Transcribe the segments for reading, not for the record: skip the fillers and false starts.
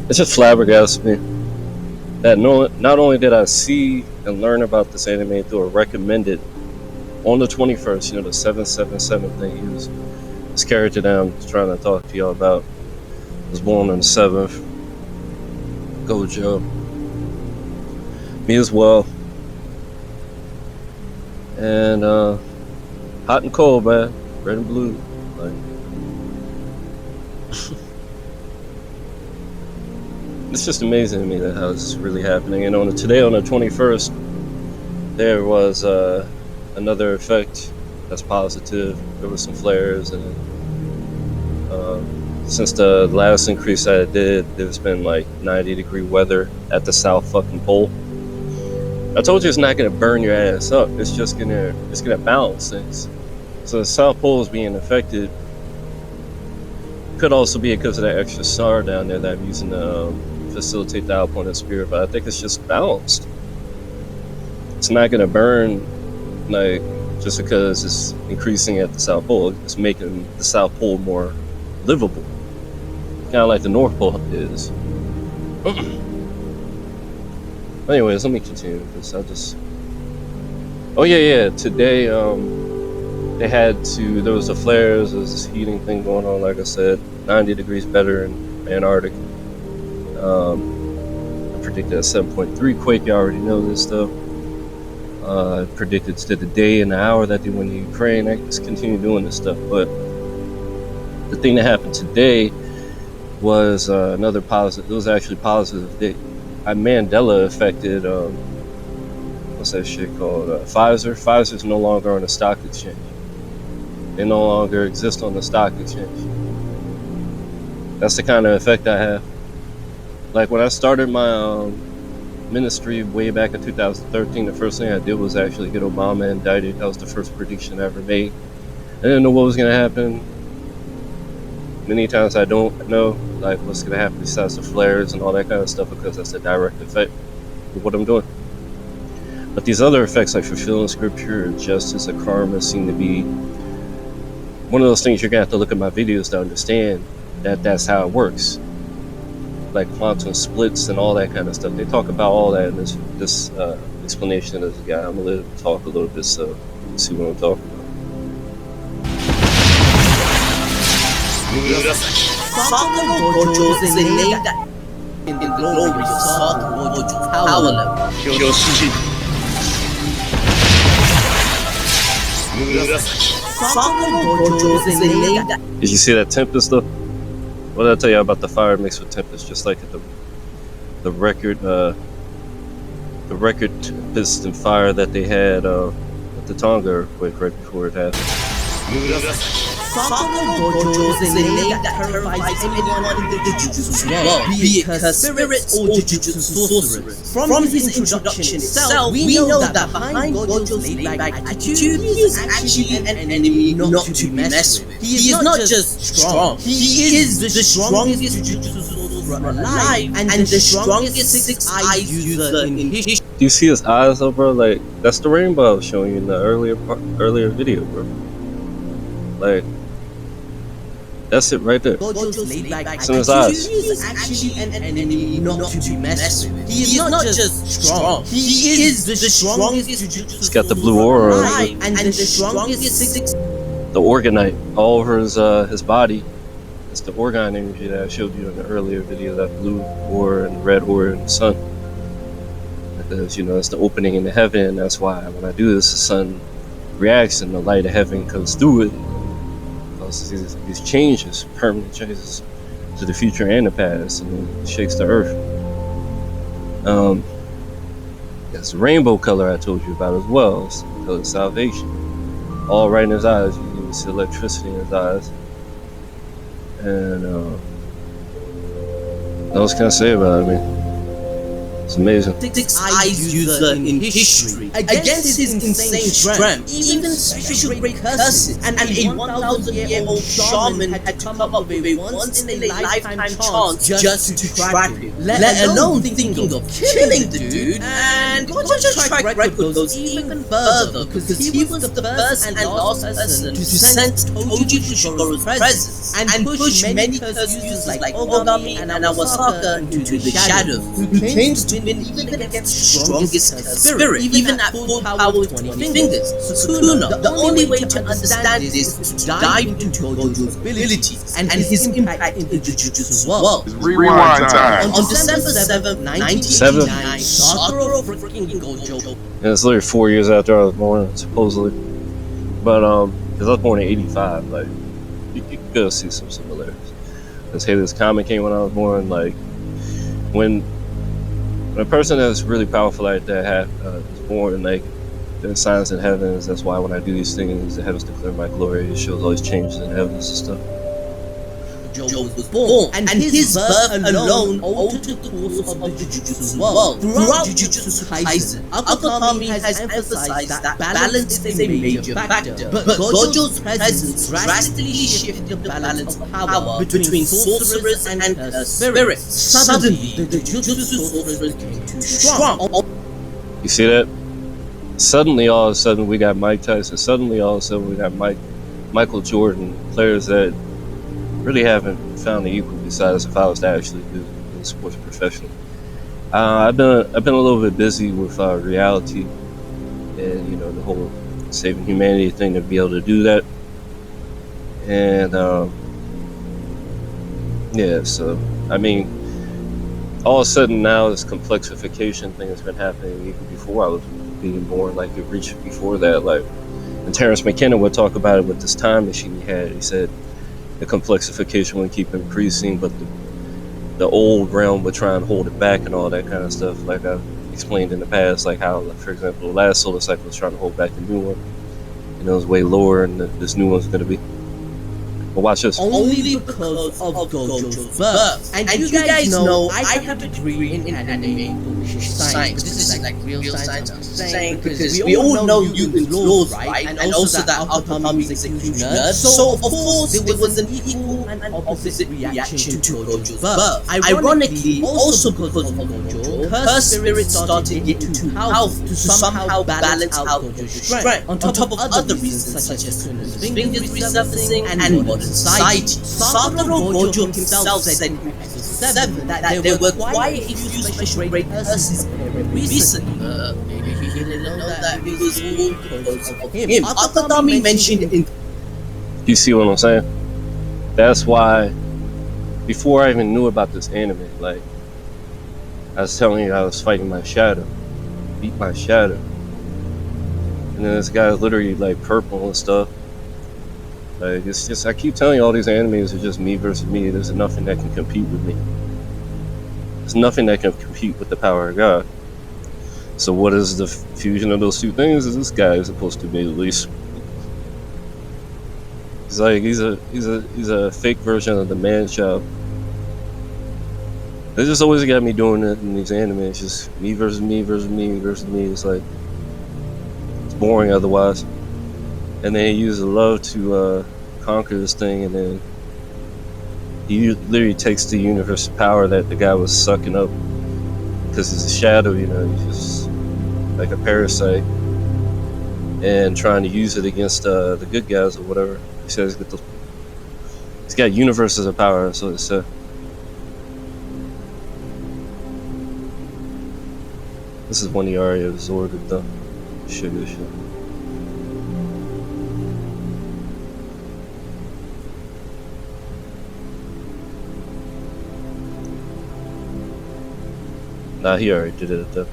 It's just flabbergasted me that not only did I see and learn about this anime through a recommended on the 21st, the 777 thing he was this character that I'm trying to talk to y'all about was born on the 7th. Gojo. Me as well. And hot and cold, man. Red and blue. Like it's just amazing to me that how this is really happening. And today on the 21st, there was another effect that's positive. There was some flares, and since the last increase that it did, there's been like 90-degree weather at the South fucking pole. I told you it's not gonna burn your ass up. It's just gonna balance things. So the South Pole is being affected. Could also be because of that extra star down there that I'm using to facilitate the outpoint of spirit, but I think it's just balanced. It's not gonna burn like just because it's increasing at the South Pole. It's making the South Pole more livable, kind of like the North Pole is. Anyways, let me continue because oh yeah, today there was the flares, there was this heating thing going on, like I said, 90 degrees better in Antarctic. I predicted a 7.3 quake, you already know this stuff. I predicted to the day and the hour that they went to Ukraine. I just continue doing this stuff, but the thing that happened today was another positive. It was actually positive. I Mandela affected, what's that shit called? Pfizer. Pfizer's no longer on the stock exchange. They no longer exist on the stock exchange. That's the kind of effect I have. Like when I started my ministry way back in 2013, the first thing I did was actually get Obama indicted. That was the first prediction I ever made. I didn't know what was going to happen. Many times I don't know like what's going to happen besides the flares and all that kind of stuff, because that's a direct effect of what I'm doing. But these other effects like fulfilling scripture or justice or karma seem to be one of those things you're going to have to look at my videos to understand that that's how it works. Like quantum splits and all that kind of stuff. They talk about all that in this explanation of this guy. I'm going to talk a little bit so you can see what I'm talking about. Gojo's named in the glory of Gojo's power level. Did you see that Tempest though? What did I tell you about the fire mixed with Tempest? Just like the record Tempest and fire that they had at the Tonga earthquake right before it happened. Gojo's a name that terrifies anyone in the Jujutsu world, be it spirits or Jujutsu sorcerers. From his introduction itself, we know that behind Gojo's laid-back attitude, he is actually an enemy not to be messed with. He is not just strong, he is the strongest Jujutsu sorcerer alive and the strongest six-eyed user in history. Do you see his eyes though, bro? Like, that's the rainbow I was showing you in the earlier video, bro. Like, that's it right there. Gojo's laid-back his eyes. He is actually an enemy not to be messed with. He is not just strong, he is the strongest Jujutsu. He's got the blue aura alive and the strongest six. The organite all over his body. It's the orgone energy that I showed you in the earlier video, that blue aura and red aura in the sun. Because, it's the opening in the heaven, and that's why when I do this, the sun reacts and the light of heaven comes through it. These changes, permanent changes to the future and the past, and it shakes the earth. That's the rainbow color I told you about as well. It's the color of salvation. All right in his eyes. You can see electricity in his eyes. And what else can I say about it? I mean, It's amazing. Six-eyes user in history. Against his insane strength, even special great curses, and a 1,000-year-old shaman had to come up with a once-in-a-lifetime chance just to trap him. Let alone thinking of killing the dude. And Gojo's track record goes even further because he was the first and last person to sense Toji Fushigoro's presence and push many curse users like Ogami and Awasaka into the shadows, who claims to win even against the strongest spirit, even at full power with 20 fingers. Sukuna, the only way to understand this is to dive into Gojo's abilities and his impact in the Jujutsu world. Rewind time. On December 7th, 1989, Sakura freaking Gojo. And it's literally 4 years after I was born, supposedly. But because I was born in '85, like you could go see some similarities. Let's say this comic came when I was born. Like when a person that's really powerful like that is born, like there's signs in heavens. That's why when I do these things, the heavens declare my glory. It shows all these changes in heavens and stuff. Gojo was born, and his birth alone altered the course of the Jujutsu world. Throughout Jujutsu Kaisen, Akutami has emphasized that balance is a major factor, but Gojo's presence drastically shifted the balance of power between sorcerers and spirits. Suddenly, the Jujutsu sorcerers became too strong. You see that? Suddenly, all of a sudden, we got Mike Tyson. Suddenly, all of a sudden, we got Michael Jordan, players that really haven't found the equal besides if I was to actually do sports professionally. I've been a little bit busy with reality and the whole saving humanity thing to be able to do that. And yeah, so I mean, all of a sudden now this complexification thing has been happening even before I was being born. Like it reached before that. Like, and Terrence McKenna would talk about it with this time machine he had. He said the complexification would keep increasing, but the old realm would try and hold it back and all that kind of stuff. Like I've explained in the past, like how, like, for example, the last solar cycle was trying to hold back the new one. It was way lower, and this new one's going to be. But watch this. Only because of Gojo's birth. And you guys know I have a degree in anime science. This is like real science I'm saying, because we all know Newton's laws, right? And also that Akutami is a huge nerd. So of course there was an equal and opposite reaction to Gojo's birth. Ironically, also because of Gojo, her spirit started to get too powerful to somehow balance out Gojo's strength, on top of other reasons such as Kuna's fingers resurfacing and modern society. Satoru Gojo himself said in episode 7 that there were quite a few special great curses recently. Maybe he didn't know that it was all because of him. Akutami mentioned in... You see what I'm saying? That's why, before I even knew about this anime, like, I was telling you I was fighting my shadow, beat my shadow. And then this guy's literally like purple and stuff. Like, it's just, I keep telling you, all these animes are just me versus me. There's nothing that can compete with me. There's nothing that can compete with the power of God. So what is the fusion of those two things? Is this guy is supposed to be, at least. He's like, he's a fake version of the man child. They just always got me doing it in these animes. Just me versus me versus me versus me. It's like, it's boring otherwise. And then he uses love to conquer this thing, and then he literally takes the universe power that the guy was sucking up because he's a shadow, he's just like a parasite, and trying to use it against the good guys or whatever. He says he's got universes of power, that's what it said. This is one of the Arya of Zorga though. Sugar shit. Nah, he already did it at that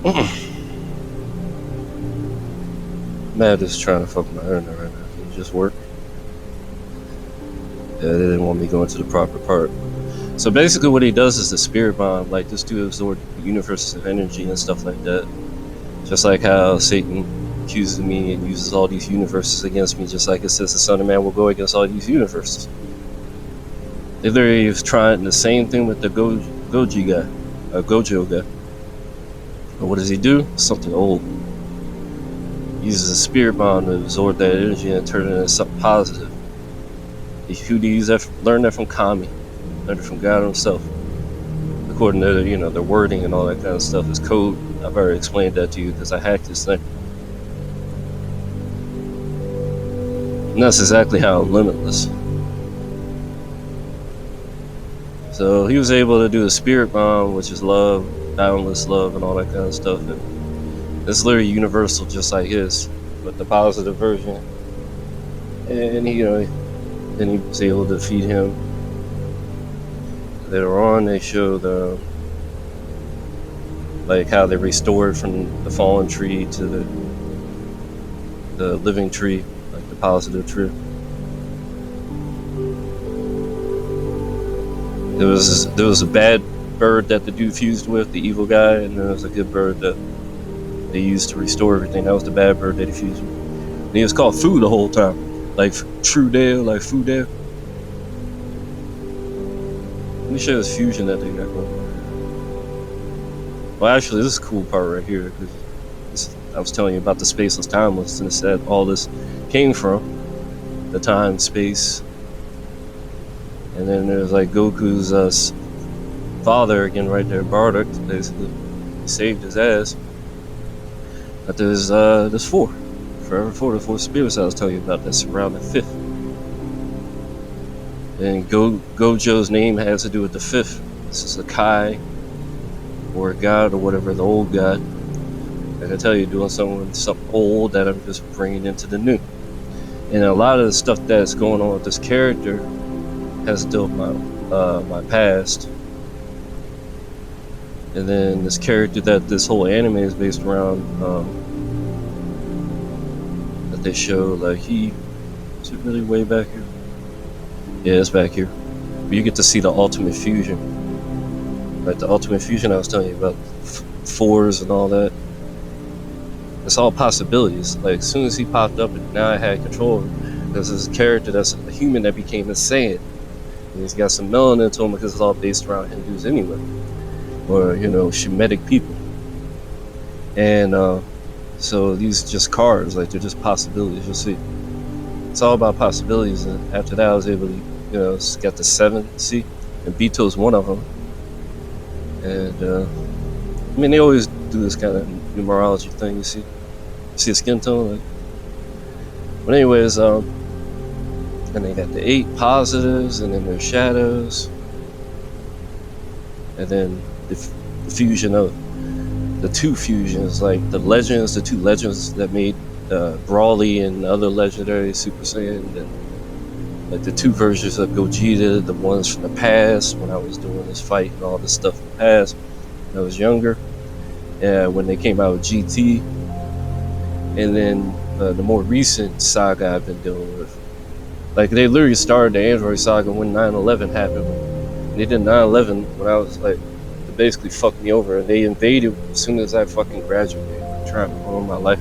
point. Matt is trying to fuck my internet right now. Can you just work? Yeah, they didn't want me going to the proper part. So basically what he does is the spirit bomb. Like, this dude absorbed universes of energy and stuff like that. Just like how Satan accuses me and uses all these universes against me, just like it says the Son of Man will go against all these universes. They literally was trying the same thing with the Gojo Goji guy, Gojo guy. And what does he do? Something old. He uses a spirit bomb to absorb that energy and turn it into something positive. Who do you use that from? Learn that from Kami. Learn it from God himself. According to their wording and all that kind of stuff, his code. I've already explained that to you because I hacked this thing. And that's exactly how limitless. So he was able to do a spirit bomb, which is love, boundless love, and all that kind of stuff. And it's literally universal, just like his, but the positive version. And then he was able to defeat him. Later on, they showed like how they restored from the fallen tree to the living tree, like the positive tree. There was a bad bird that the dude fused with, the evil guy, and there was a good bird that they used to restore everything. That was the bad bird that he fused with. And he was called Fu the whole time, like True Dale, like Fu Dale. Let me show you this fusion that they got going. Well, actually, this is a cool part right here because I was telling you about the spaceless timeless, and it said all this came from the time, space, and then there's like Goku's father again right there, Bardock. Basically, he saved his ass. But there's four, forever four, the four spirits I was telling you about that surround the fifth. And Gojo's name has to do with the fifth. This is a Kai, or a god, or whatever, the old god. Like I tell you, doing something old that I'm just bringing into the new. And a lot of the stuff that's going on with this character has to do with my past. And then this character that this whole anime is based around, that they show, like is it really way back here? Yeah, it's back here. But you get to see the ultimate fusion. Like the ultimate fusion I was telling you about, fours and all that. It's all possibilities. Like as soon as he popped up, and now I had control of him. There's this character that's a human that became a Saiyan. And he's got some melanin to him because it's all based around Hindus anyway. Or, Shemitic people. And so these are just cards, like they're just possibilities, you'll see. It's all about possibilities, and after that I was able to, it's got the 7, see? And Bito's one of them. And, they always do this kind of numerology thing, you see? See a skin tone? Like. But anyways, and they got the 8 positives, and then there's shadows. And then the fusion of the 2 fusions, like the 2 legends that made Brawly and other legendary Super Saiyan, and like the 2 versions of Gogeta, the ones from the past when I was doing this fight and all this stuff in the past when I was younger, when they came out with GT, and then the more recent saga I've been dealing with. Like they literally started the Android saga when 9/11 happened. They did 9/11 when I was like, it basically fucked me over, and they invaded as soon as I fucking graduated, trying to ruin my life.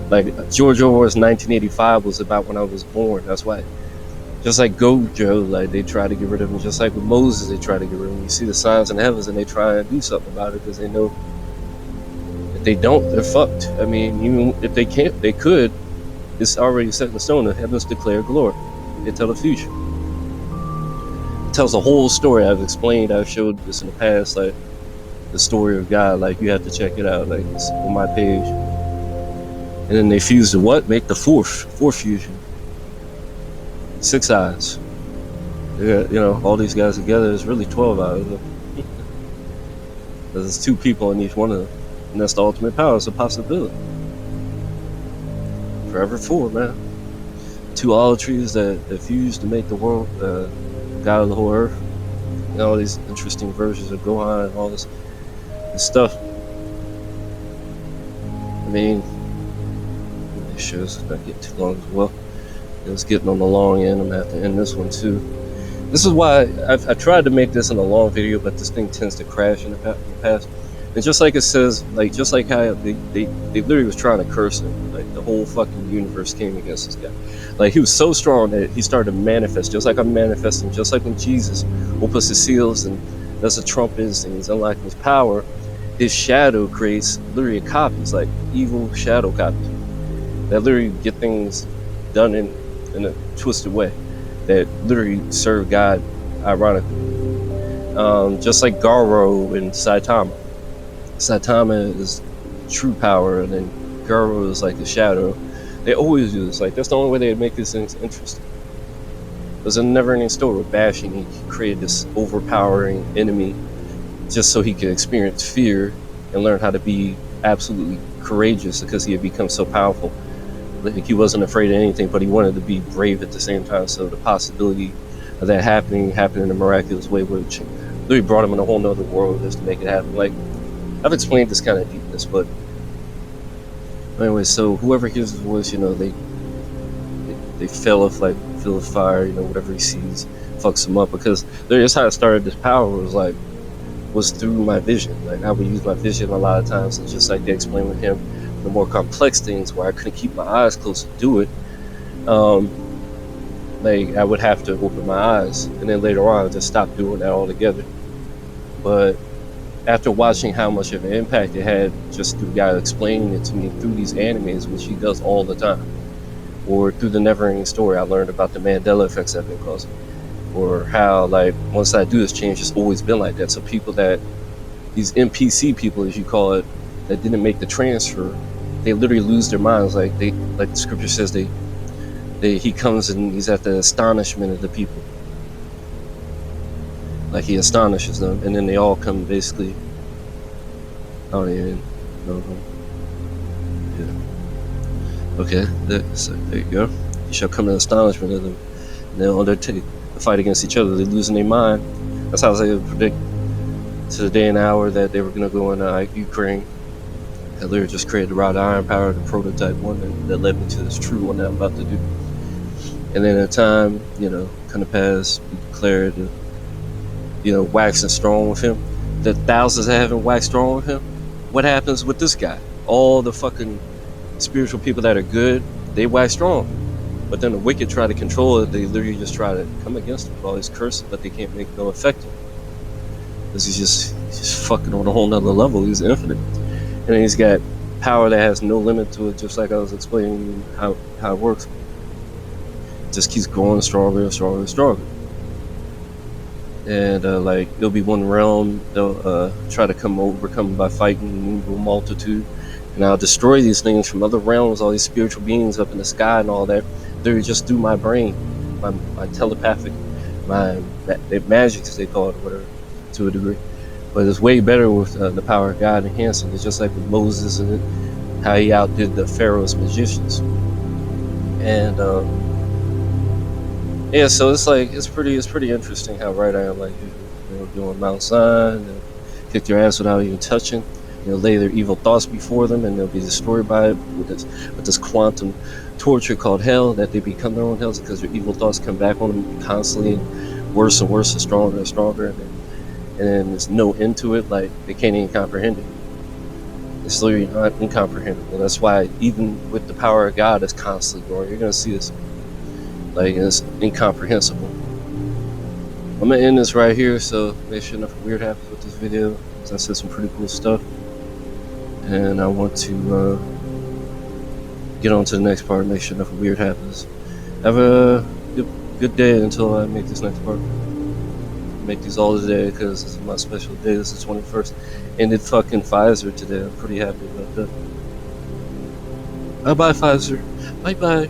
Like George Orwell's 1985 was about when I was born. That's why. Just like Gojo, like they try to get rid of him. Just like with Moses, they try to get rid of him. You see the signs in the heavens, and they try to do something about it because they know if they don't, they're fucked. I mean, even if they can't, they could. It's already set in stone. The heavens declare glory. They tell the future. It tells the whole story. I've explained. I've showed this in the past, like the story of God. Like you have to check it out. Like it's on my page. And then they fuse the what? Make the fourth fusion. 6 eyes. Yeah, all these guys together is really 12 eyes. There's 2 people in each one of them. And that's the ultimate power. It's a possibility. Forever 4, man. 2 olive trees that fuse to make the world, God of the whole earth. And all these interesting versions of Gohan and all this stuff. I mean, it shows it's not getting too long as well. It was getting on the long end. I'm gonna have to end this one too. This is why I tried to make this in a long video, but this thing tends to crash in the past. And just like it says, like just like how they literally was trying to curse him, like the whole fucking universe came against this guy. Like he was so strong that he started to manifest, just like I'm manifesting, just like when Jesus opens his seals and That's a Trump instinct. He's unlocking his power. His shadow creates literally copies, like evil shadow copies, that literally get things done in a twisted way, that literally serve God, ironically. Just like Garo and Saitama. Saitama is true power, and then Garo is like the shadow. They always do this. Like, that's the only way they make these things interesting. There's a never-ending story with Bashing. He created this overpowering enemy just so he could experience fear and learn how to be absolutely courageous, because he had become so powerful. Like, he wasn't afraid of anything, but he wanted to be brave at the same time. So the possibility of that happened in a miraculous way, which really brought him in a whole nother world just to make it happen. Like, I've explained this kind of deepness, but anyway, so whoever hears his voice, they feel of fire, whatever he sees fucks him up, because that's how I started this power, was through my vision. Like, I would use my vision a lot of times, and just like they explained with him, the more complex things where I couldn't keep my eyes closed to do it, like I would have to open my eyes, and then later on I just stop doing that altogether. But after watching how much of an impact it had just through God explaining it to me through these animes, which he does all the time, or through the never-ending story, I learned about the Mandela effects I've been causing, or how, like, once I do this change, it's always been like that. So people these NPC people, as you call it, that didn't make the transfer, they literally lose their minds. Like the scripture says, he comes and he's at the astonishment of the people. Like, he astonishes them, and then they all come basically. I don't even know them. Yeah. Okay, there you go. You shall come in astonishment of them, and they'll undertake the fight against each other. They're losing their mind. That's how they predict to the day and hour that they were going to go in Ukraine. That literally just created the wrought iron power, the prototype one that led me to this true one that I'm about to do. And then at time, kind of passed, we declared, waxing strong with him. The thousands that haven't waxed strong with him. What happens with this guy? All the fucking spiritual people that are good, they wax strong. But then the wicked try to control it. They literally just try to come against him with all these curses, but they can't make no effect on him. Because he's just fucking on a whole nother level. He's infinite. And then he's got power that has no limit to it, just like I was explaining how it works. It just keeps growing stronger and stronger and stronger. And like, there'll be one realm they'll try to overcome by fighting a multitude, and I'll destroy these things from other realms, all these spiritual beings up in the sky and all that. They're just through my brain, my telepathic, my magic, as they call it, or whatever, to a degree. But it's way better with the power of God enhancing. It's just like with Moses and how he outdid the Pharaoh's magicians. And yeah, so it's pretty interesting how right I am. Like, doing Mount Zion, and kick their ass without even touching. Lay their evil thoughts before them, and they'll be destroyed by it with this quantum torture called hell, that they become their own hells because their evil thoughts come back on them constantly, and worse and stronger and stronger, and then there's no end to it. Like, they can't even comprehend it. It's literally not incomprehensible. That's why even with the power of God, it's constantly growing. You're gonna see this. Like, it's incomprehensible. I'm gonna end this right here, so make sure nothing weird happens with this video, because I said some pretty cool stuff. And I want to get on to the next part, make sure nothing weird happens. Have a good day until I make this next part. Make these all today, because this is my special day. This is the 21st. Ended fucking Pfizer today. I'm pretty happy about that. Bye-bye, Pfizer. Bye-bye.